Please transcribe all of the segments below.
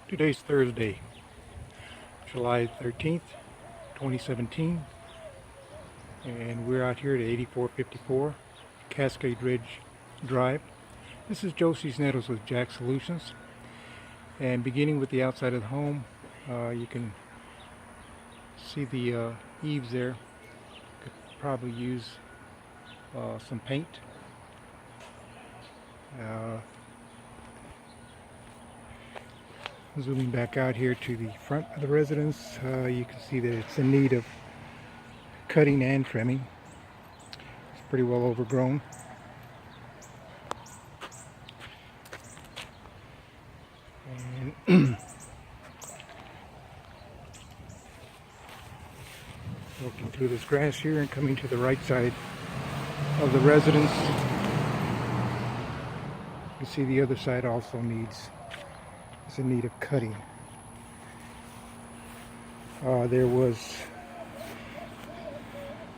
Today's Thursday, July 13th, 2017, and we're out here at 8454 Cascade Ridge Drive. This is Joe Cisneros with Jack Solutions, and beginning with the outside of the home, you can see the eaves there. Could probably use some paint. Zooming back out here to the front of the residence, you can see that it's in need of cutting and trimming. It's pretty well overgrown. And walking through this grass here and coming to the right side of the residence, you can see the other side also is in need of cutting. There was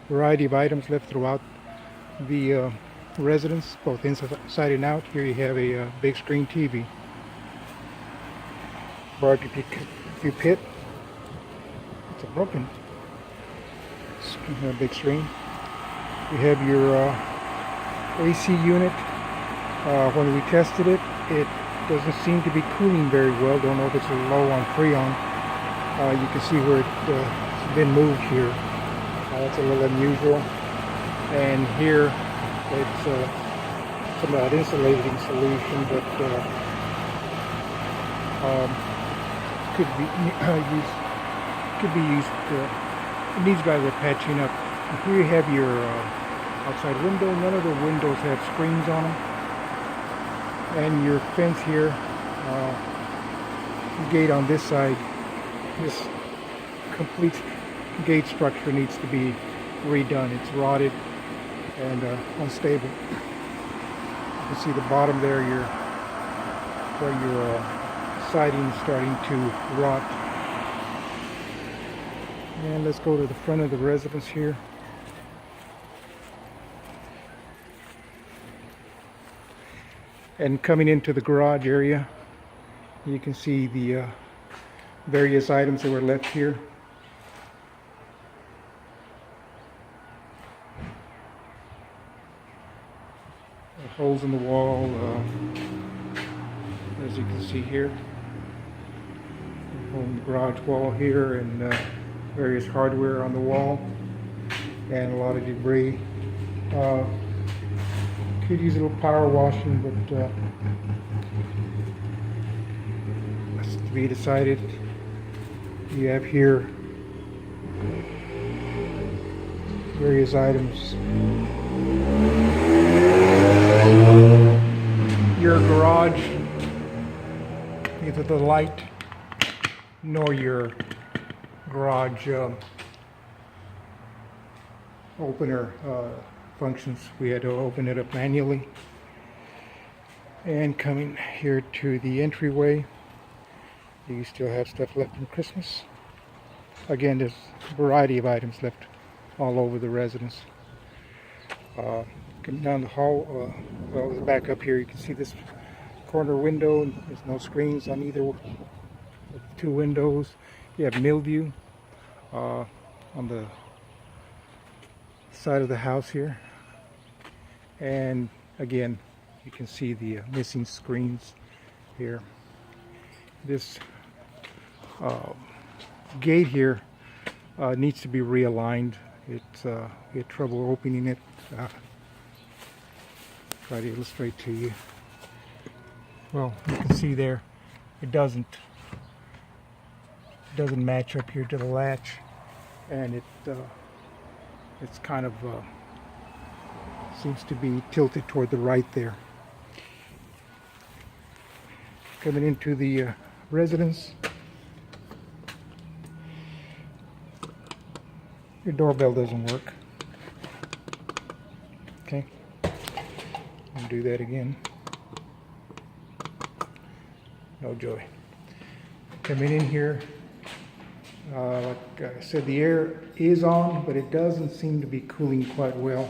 a variety of items left throughout the residence, both inside and out. Here you have a big screen TV, barbecue pit. It's a broken big screen. You have your AC unit. When we tested it, it doesn't seem to be cooling very well. Don't know if it's low on Freon. You can see where it's been moved here. That's a little unusual. And here it's some insulating solution, but could be used. It needs rather patching up. And here you have your outside window. None of the windows have screens on them. And your fence here, gate on this side, this complete gate structure needs to be redone. It's rotted and unstable. You can see the bottom there, where your siding is starting to rot. And let's go to the front of the residence here. And coming into the garage area, you can see the various items that were left here. Holes in the wall, as you can see here. On the garage wall here, and various hardware on the wall, and a lot of debris. Could use a little power washing, but that's to be decided. You have here various items. Your garage, neither the light nor your garage opener functions. We had to open it up manually. And coming here to the entryway, you still have stuff left from Christmas. Again, there's a variety of items left all over the residence. Coming down the hall, well, back up here, you can see this corner window. There's no screens on either of the two windows. You have mildew on the side of the house here. And again, you can see the missing screens here. This gate here needs to be realigned. It's we had trouble opening it. Try to illustrate to you. Well, you can see there, it doesn't match up here to the latch, and it's kind of seems to be tilted toward the right there. Coming into the residence, your doorbell doesn't work. Okay, I'll do that again. No joy. Coming in here, like I said, the air is on, but it doesn't seem to be cooling quite well.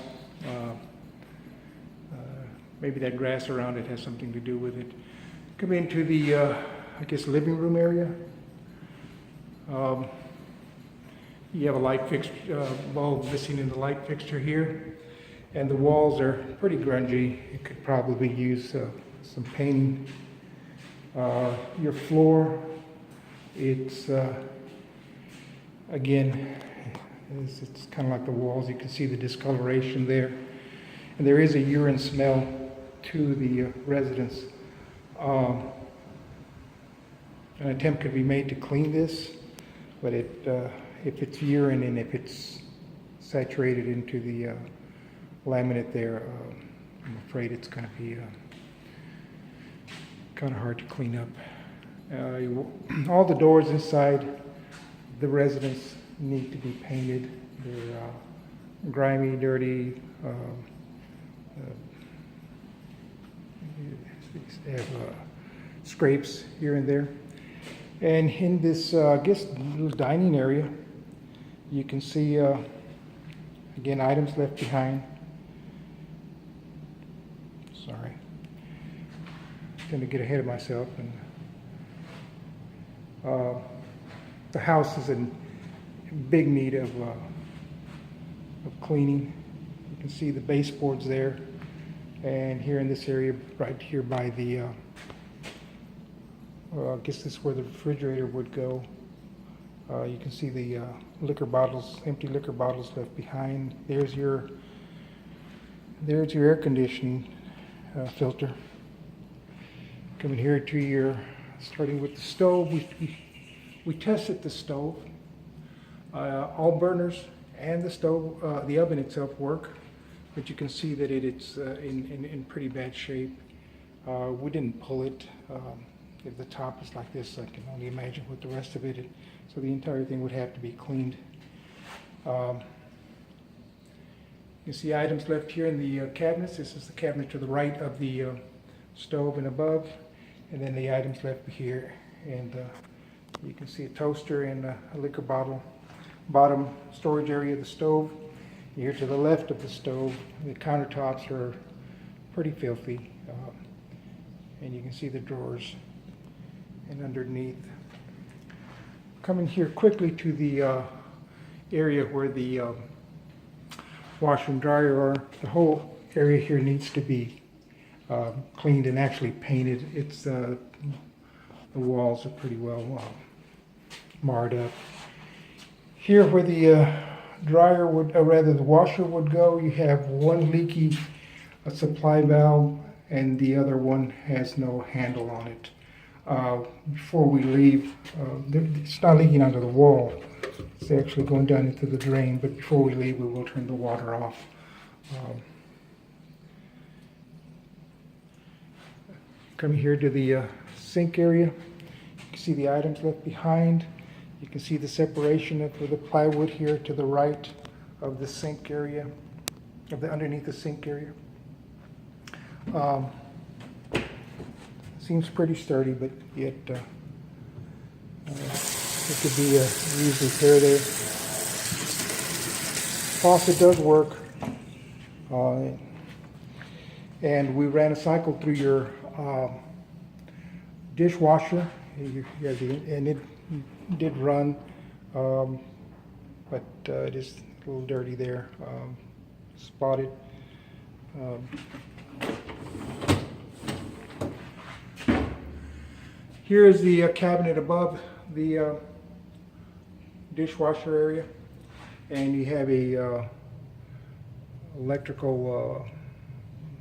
Maybe that grass around it has something to do with it. Come into the I guess, living room area. You have a light fixture, bulb missing in the light fixture here, and the walls are pretty grungy. It could probably use some painting. Your floor, it's again, it's kind of like the walls. You can see the discoloration there, and there is a urine smell to the residence. An attempt could be made to clean this, but if it's urine and if it's saturated into the laminate there, I'm afraid it's going to be kind of hard to clean up. All the doors inside the residence need to be painted. They're grimy, dirty. They have scrapes here and there. And in this, I guess, little dining area, you can see, again, items left behind. Sorry. I'm going to get ahead of myself. And the house is in big need of cleaning. You can see the baseboards there. And here in this area, right here by the, I guess this is where the refrigerator would go. You can see the liquor bottles, empty liquor bottles left behind. There's your air conditioning filter. Coming here to your, starting with the stove. We tested the stove. All burners and the stove, the oven itself work, but you can see that it's in pretty bad shape. We didn't pull it. If the top is like this, I can only imagine what the rest of it is. So the entire thing would have to be cleaned. You see items left here in the cabinets. This is the cabinet to the right of the stove and above, and then the items left here. And you can see a toaster and a liquor bottle. Bottom storage area of the stove. Here to the left of the stove, the countertops are pretty filthy, and you can see the drawers. And underneath, coming here quickly to the area where the washer and dryer are. The whole area here needs to be cleaned and actually painted. It's the walls are pretty well marred up. Here where the dryer would, or rather the washer would go, you have one leaky supply valve and the other one has no handle on it. Before we leave, it's not leaking onto the wall, it's actually going down into the drain, but before we leave we will turn the water off. Coming here to the sink area, you can see the items left behind. You can see the separation of the plywood here to the right of the sink area, of the underneath the sink area. Seems pretty sturdy, but yet it could be a used repair there. Faucet does work, and we ran a cycle through your dishwasher, and it did run, but it is a little dirty there, spotted. Here is the cabinet above the dishwasher area, and you have a electrical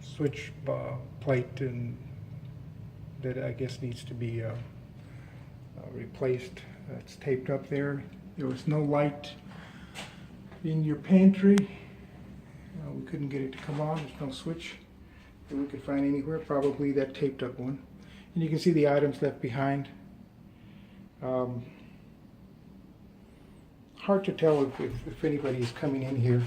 switch plate and that I guess needs to be replaced. It's taped up there. There was no light in your pantry. We couldn't get it to come on. There's no switch that we could find anywhere. Probably that taped up one. And you can see the items left behind. Hard to tell if anybody is coming in here,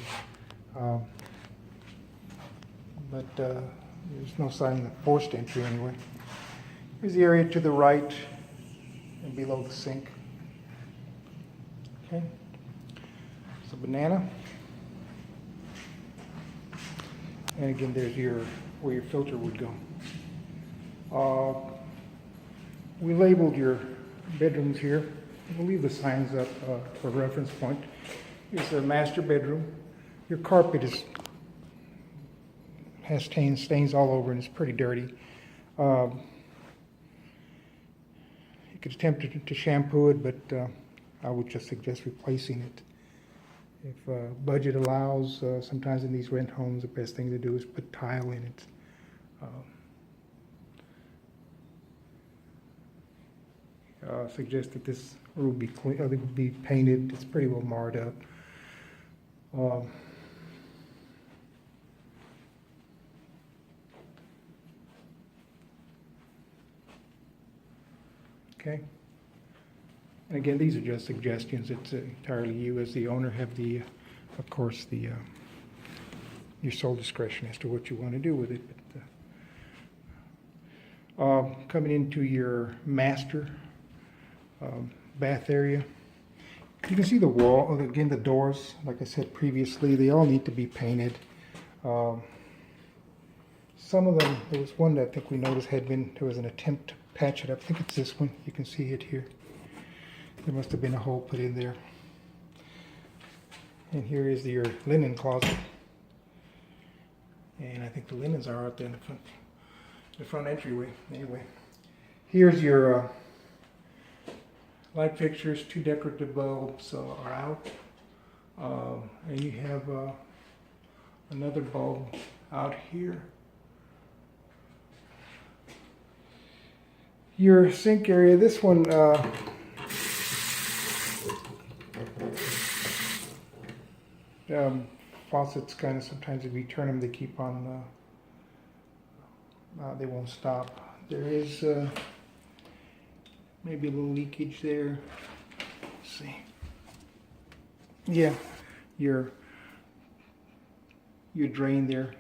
but there's no sign of forced entry anyway. Here's the area to the right and below the sink. Okay, it's a banana. And again, there's where your filter would go. We labeled your bedrooms here. We'll leave the signs up for reference point. Here's the master bedroom. Your carpet has stains all over and it's pretty dirty. You could attempt to shampoo it, but I would just suggest replacing it. If budget allows, sometimes in these rent homes, the best thing to do is put tile in it. Suggest that this room be clean, be painted. It's pretty well marred up. Okay. And again, these are just suggestions. It's entirely you as the owner have the, of course, the your sole discretion as to what you want to do with it. But, coming into your master bath area, you can see the wall. Again, the doors, like I said previously, they all need to be painted. Some of them, there was one that I think we noticed there was an attempt to patch it up. I think it's this one. You can see it here. There must have been a hole put in there. And here is your linen closet. And I think the linens are out there in the front entryway. Anyway, here's your light fixtures. 2 decorative bulbs are out. And you have another bulb out here. Your sink area, this one, faucets kind of, sometimes if you turn them, they keep on, they won't stop. There is maybe a little leakage there. Let's see. Yeah, your drain there,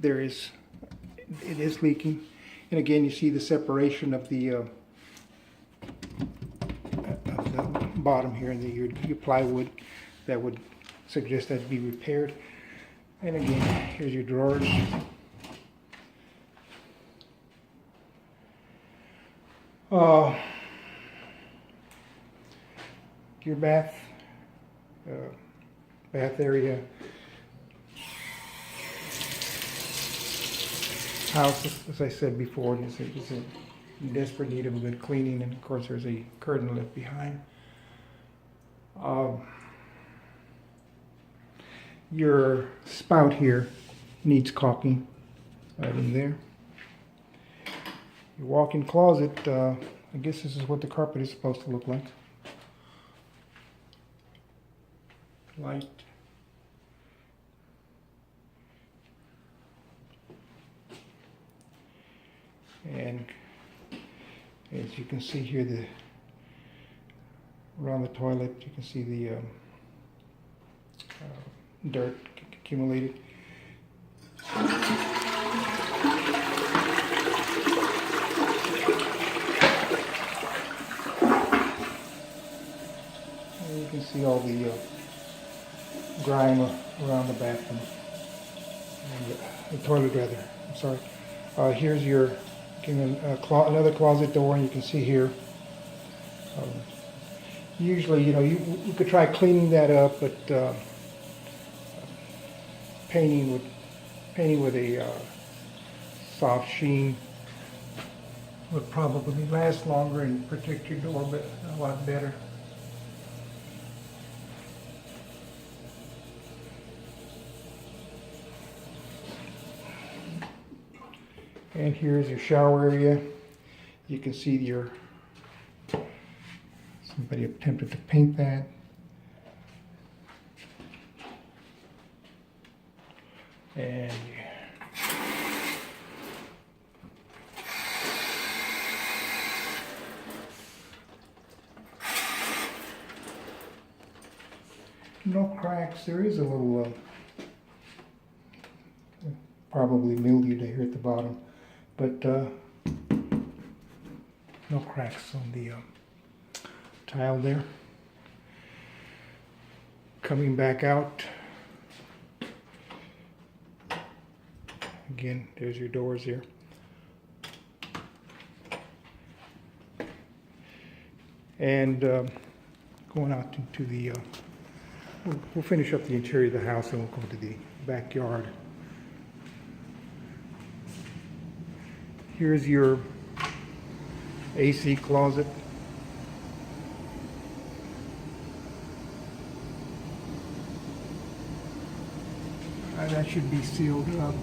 it is leaking. And again, you see the separation of the bottom here and your plywood. That would suggest that to be repaired. And again, here's your drawers. Your bath area. House, as I said before, is in desperate need of a good cleaning, and of course there's a curtain left behind. Your spout here needs caulking right in there. Your walk-in closet, I guess this is what the carpet is supposed to look like. Light. And as you can see here, around the toilet, you can see the dirt accumulated. And you can see all the grime around the bathroom, the toilet rather. I'm sorry. Here's your another closet door, and you can see here. Usually, you could try cleaning that up, but painting with a soft sheen would probably last longer and protect your door a lot better. And here's your shower area. You can see somebody attempted to paint that. And no cracks. There is a little probably mildew here at the bottom, but no cracks on the tile there. Coming back out, again, there's your doors here. And going out into the, we'll finish up the interior of the house and we'll go to the backyard. Here's your AC closet. That should be sealed up.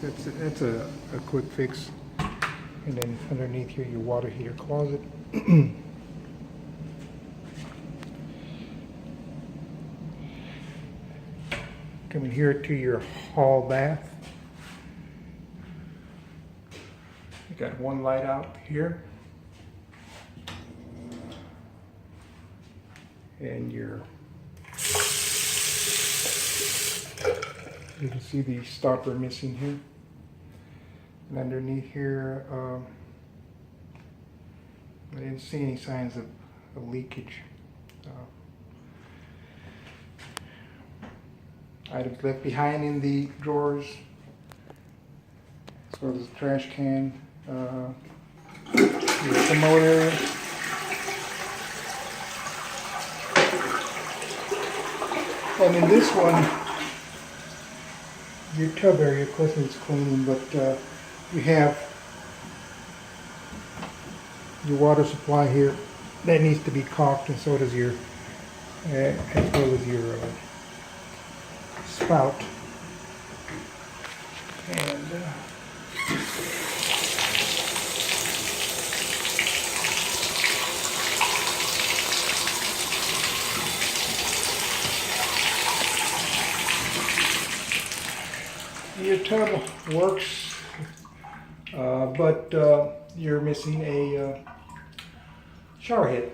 That's a quick fix. And then underneath here, your water heater closet. Coming here to your hall bath. You got one light out here. And you can see the stopper missing here. And underneath here, I didn't see any signs of leakage. Items left behind in the drawers, as well as the trash can, your commode area. And in this one, your tub area, of course, needs cleaning, but you have your water supply here that needs to be caulked, and so does your, as well as your spout. And your tub works, but you're missing a shower head.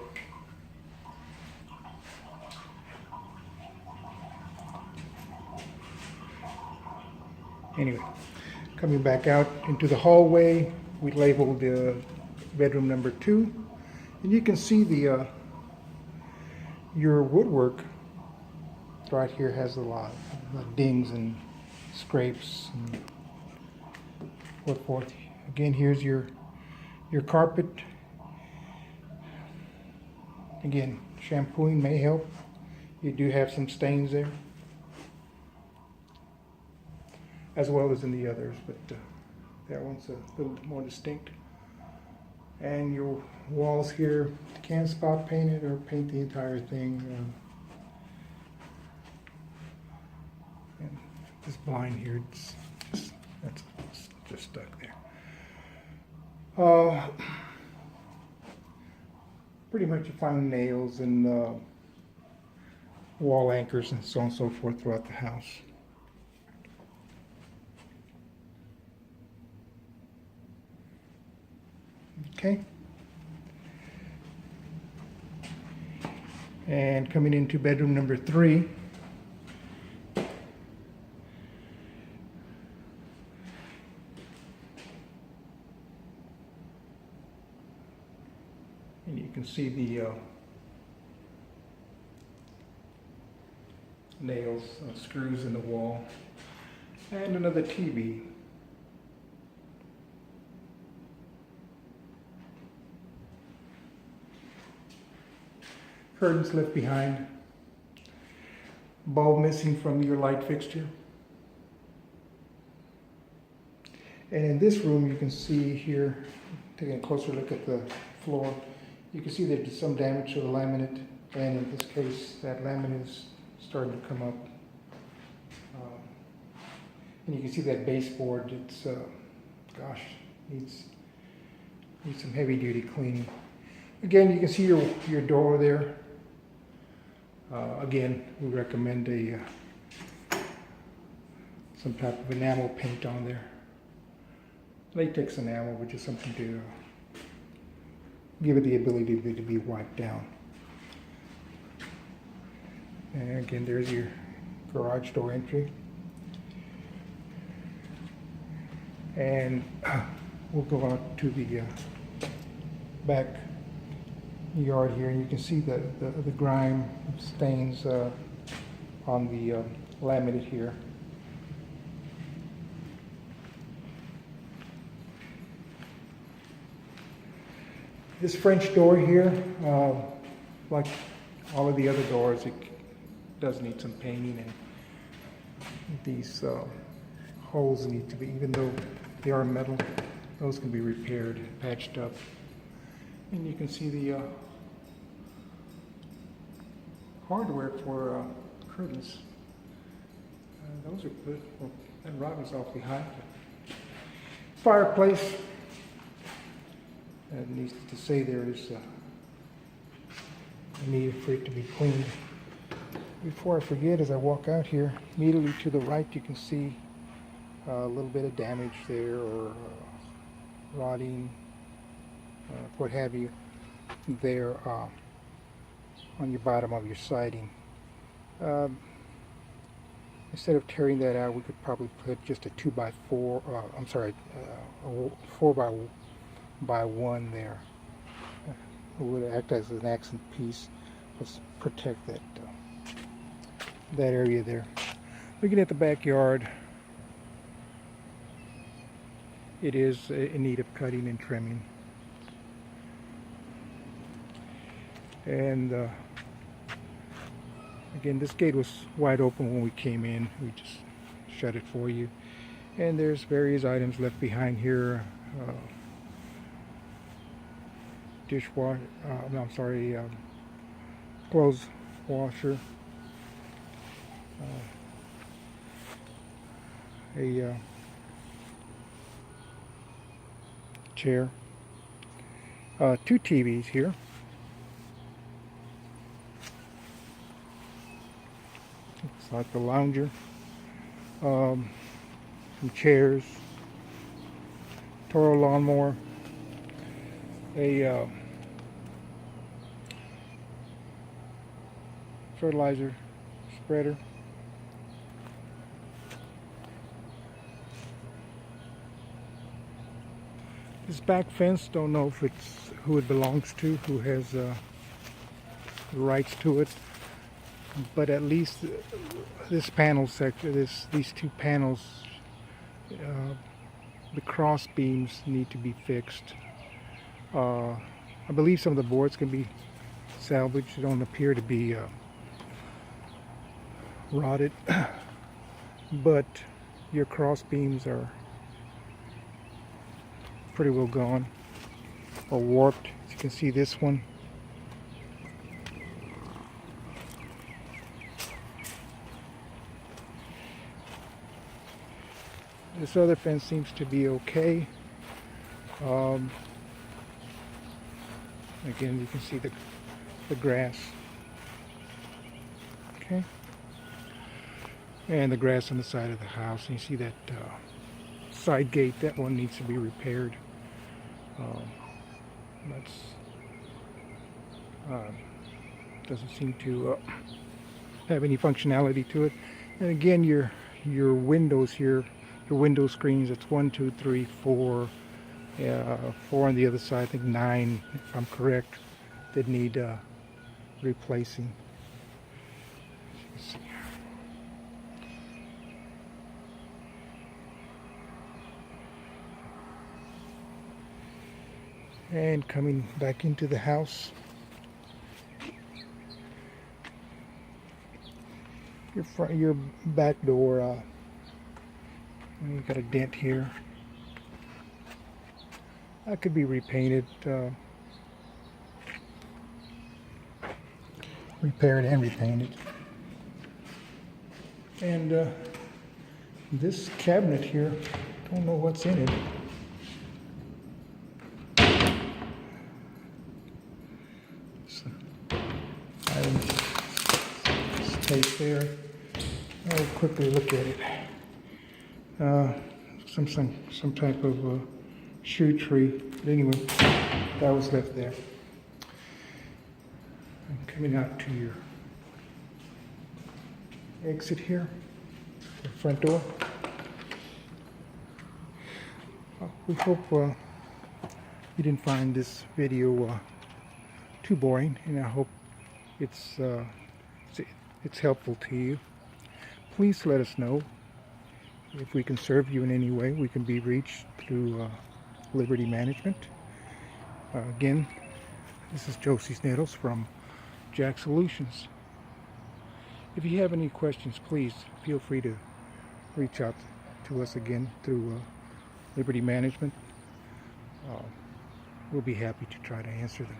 Anyway, coming back out into the hallway, we labeled bedroom number 2, and you can see the your woodwork right here has a lot of dings and scrapes and so forth. Again, here's your carpet. Again, shampooing may help. You do have some stains there, as well as in the others, but that one's a little more distinct. And your walls here, can spot paint it or paint the entire thing. And this blind here, that's just stuck there. Pretty much you find nails and wall anchors and so on and so forth throughout the house. Okay. And coming into bedroom number 3. And you can see the nails, screws in the wall, and another TV. Curtains left behind. Bulb missing from your light fixture. And in this room, you can see here, taking a closer look at the floor, you can see there's some damage to the laminate, and in this case, that laminate is starting to come up. And you can see that baseboard, it's, gosh, needs some heavy-duty cleaning. Again, you can see your door there. Again, we recommend some type of enamel paint on there. Latex enamel, which is something to give it the ability to be wiped down. And again, there's your garage door entry. And we'll go out to the back yard here, and you can see the grime stains on the laminate here. This French door here, like all of the other doors, it does need some painting, and these holes need to be, even though they are metal, those can be repaired, patched up. And you can see the hardware for curtains. Those are good. Well, that rod was off behind. Fireplace. It needs to say there is a need for it to be cleaned. Before I forget, as I walk out here, immediately to the right you can see a little bit of damage there, or rotting, what have you, there on your bottom of your siding. Instead of tearing that out, we could probably put just a 2x4, a 4x1 there. It would act as an accent piece. Let's protect that that area there. Looking at the backyard, it is in need of cutting and trimming. And again, this gate was wide open when we came in. We just shut it for you. And there's various items left behind here. Dishwasher, clothes washer, a chair, 2 TVs here. Looks like the lounger, some chairs, Toro lawnmower, a fertilizer spreader, this back fence, don't know if it's who it belongs to, who has the rights to it, but at least this panel sector, these 2 panels, the cross beams need to be fixed. I believe some of the boards can be salvaged. They don't appear to be rotted, but your cross beams are pretty well gone or warped. As you can see, this one, this other fence seems to be okay. Again, you can see the grass. Okay. And the grass on the side of the house. And you see that side gate, that one needs to be repaired. Doesn't seem to have any functionality to it. And again, your windows here, your window screens, it's 1, 2, 3, 4. 4 on the other side, I think 9, if I'm correct, that need replacing. And coming back into the house, your back door, you got a dent here. That could be repainted, repaired and repainted. And this cabinet here, don't know what's in it. Tape there. I'll quickly look at it. Some type of shoe tree. But anyway, that was left there. And coming out to your exit here, the front door. We hope you didn't find this video too boring, and I hope it's helpful to you. Please let us know if we can serve you in any way. We can be reached through Liberty Management. Again, This is Josie Sneddles from Jack Solutions. If you have any questions, please feel free to reach out to us again through Liberty Management. We'll be happy to try to answer them.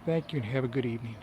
Thank you and have a good evening.